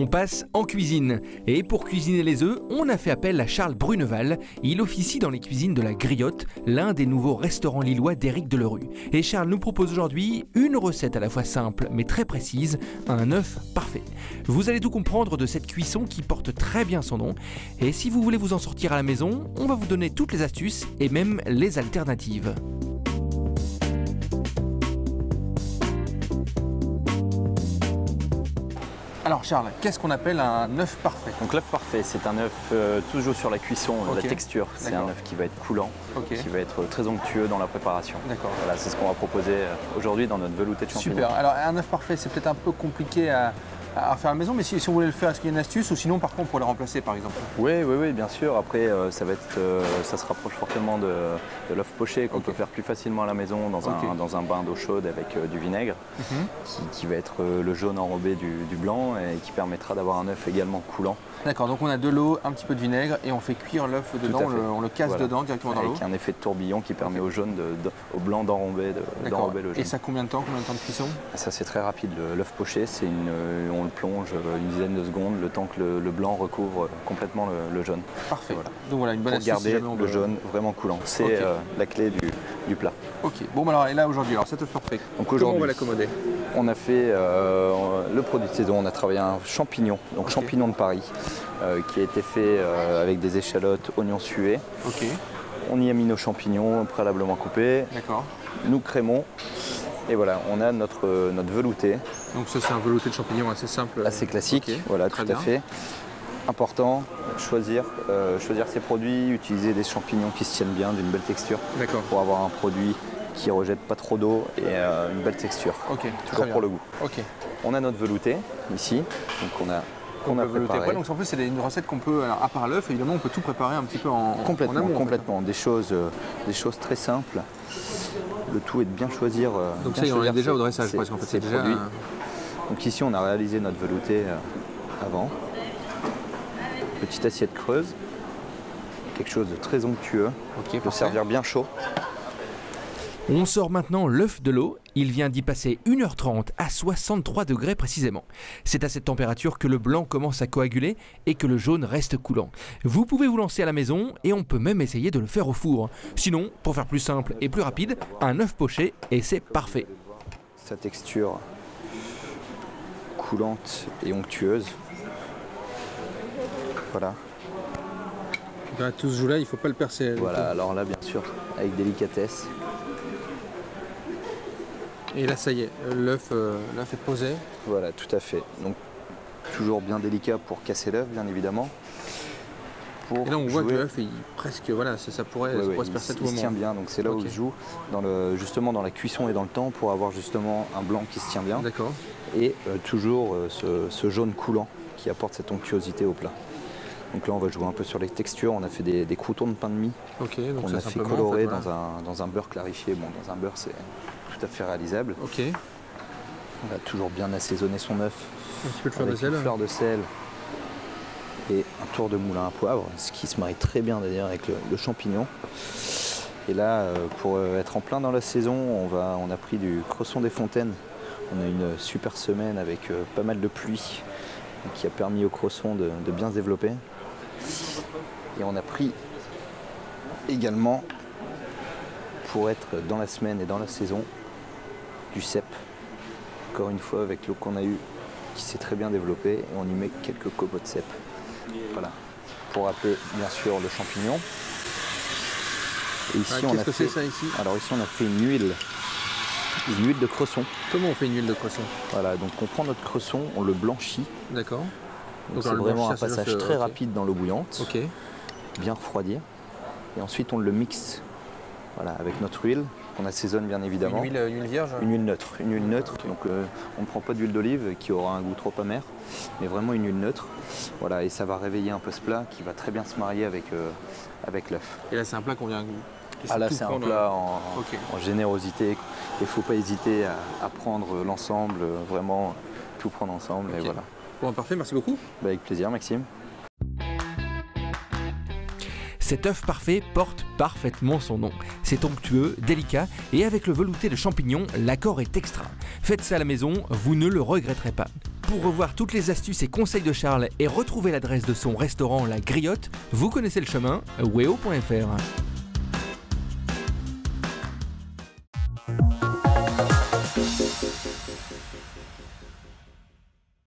On passe en cuisine. Et pour cuisiner les œufs, on a fait appel à Charles Bruneval. Il officie dans les cuisines de la Griotte, l'un des nouveaux restaurants lillois d'Éric Delerue. Et Charles nous propose aujourd'hui une recette à la fois simple mais très précise, un œuf parfait. Vous allez tout comprendre de cette cuisson qui porte très bien son nom. Et si vous voulez vous en sortir à la maison, on va vous donner toutes les astuces et même les alternatives. Alors Charles, qu'est-ce qu'on appelle un œuf parfait? Donc l'œuf parfait, c'est un œuf toujours sur la cuisson, la texture. C'est un œuf qui va être coulant, qui va être très onctueux dans la préparation. Voilà, c'est ce qu'on va proposer aujourd'hui dans notre velouté de champignons. Super. Alors un œuf parfait, c'est peut-être un peu compliqué à faire à la maison, mais si on voulait le faire, est-ce qu'il y a une astuce ou sinon par contre pour le remplacer par exemple? Oui, bien sûr. Après, ça se rapproche fortement de l'œuf poché qu'on peut faire plus facilement à la maison dans un bain d'eau chaude avec du vinaigre, qui va être le jaune enrobé du blanc et qui permettra d'avoir un œuf également coulant. D'accord, donc on a de l'eau, un petit peu de vinaigre et on fait cuire l'œuf dedans, on le casse dedans directement dans l'eau. Avec un effet de tourbillon qui permet au jaune, au blanc d'enrober le jaune. Et ça combien de temps de cuisson? Ça c'est très rapide, l'œuf poché, on le plonge une dizaine de secondes, le temps que le blanc recouvre complètement le jaune. Parfait, donc voilà une bonne astuce. Pour garder le jaune vraiment coulant, c'est la clé du plat. Ok, bon alors et là aujourd'hui, cet œuf parfait, comment on va l'accommoder? On a fait le produit de saison, on a travaillé un champignon, donc champignon de Paris, qui a été fait avec des échalotes, oignons sués. On y a mis nos champignons préalablement coupés. Nous crémons. Et voilà, on a notre velouté. Donc ça c'est un velouté de champignons assez simple. Assez classique, voilà, tout à fait. Important, choisir ses produits, utiliser des champignons qui se tiennent bien, d'une belle texture. Pour avoir un produit qui ne rejette pas trop d'eau et une belle texture. Toujours pour le goût. On a notre velouté ici, donc on a préparé. Donc en plus c'est une recette qu'on peut, alors, à part l'œuf, évidemment on peut tout préparer un petit peu en amont. Complètement, des choses très simples. Le tout est de bien choisir. Donc ça, on est déjà au dressage presque en fait. C'est déjà. Donc ici, on a réalisé notre velouté avant. Petite assiette creuse, quelque chose de très onctueux. Il faut servir bien chaud. On sort maintenant l'œuf de l'eau. Il vient d'y passer 1h30 à 63 degrés précisément. C'est à cette température que le blanc commence à coaguler et que le jaune reste coulant. Vous pouvez vous lancer à la maison et on peut même essayer de le faire au four. Sinon, pour faire plus simple et plus rapide, un œuf poché et c'est parfait. Sa texture coulante et onctueuse. Voilà. Tout ce joue là, il ne faut pas le percer. Voilà, alors là bien sûr, avec délicatesse. Et là, ça y est, l'œuf est posé. Voilà, tout à fait. Donc, toujours bien délicat pour casser l'œuf, bien évidemment. Et là, on voit que l'œuf, presque, voilà, ça pourrait se percer à tout moment. Il se tient bien, donc c'est là où il joue, justement dans la cuisson et dans le temps, pour avoir justement un blanc qui se tient bien. Et toujours ce jaune coulant qui apporte cette onctuosité au plat. Donc là, on va jouer un peu sur les textures. On a fait des croûtons de pain de mie qu'on a fait colorer dans un beurre clarifié. Bon, dans un beurre, c'est tout à fait réalisable. On va toujours bien assaisonner son œuf. Un petit peu de fleur de sel. Une fleur de sel et un tour de moulin à poivre, ce qui se marie très bien d'ailleurs avec le champignon. Et là, pour être en plein dans la saison, on a pris du cresson des fontaines. On a une super semaine avec pas mal de pluie qui a permis au cresson de bien se développer. Et on a pris également, pour être dans la semaine et dans la saison, du cèpe. Encore une fois, avec l'eau qu'on a eue, qui s'est très bien développée, et on y met quelques copeaux de cèpe. Voilà. Pour rappeler bien sûr le champignon. Et ici, qu'est-ce que c'est ça ici? Alors ici, on a fait une huile de cresson. Comment on fait une huile de cresson? Voilà, donc on prend notre cresson, on le blanchit. Donc c'est vraiment un passage très rapide dans l'eau bouillante. Bien refroidir. Et ensuite, on le mixe. Voilà, avec notre huile, qu'on assaisonne bien évidemment. Une huile vierge? Une huile neutre. Donc on ne prend pas d'huile d'olive qui aura un goût trop amer, mais vraiment une huile neutre. Voilà, et ça va réveiller un peu ce plat qui va très bien se marier avec l'œuf. Et là, c'est un plat qu'on vient... là, c'est un plat en générosité. Il ne faut pas hésiter à prendre l'ensemble, vraiment tout prendre ensemble. Et voilà. Bon, parfait, merci beaucoup. Avec plaisir, Maxime. Cet œuf parfait porte parfaitement son nom. C'est onctueux, délicat et avec le velouté de champignons, l'accord est extra. Faites ça à la maison, vous ne le regretterez pas. pour revoir toutes les astuces et conseils de Charles et retrouver l'adresse de son restaurant La Griotte, vous connaissez le chemin, weo.fr.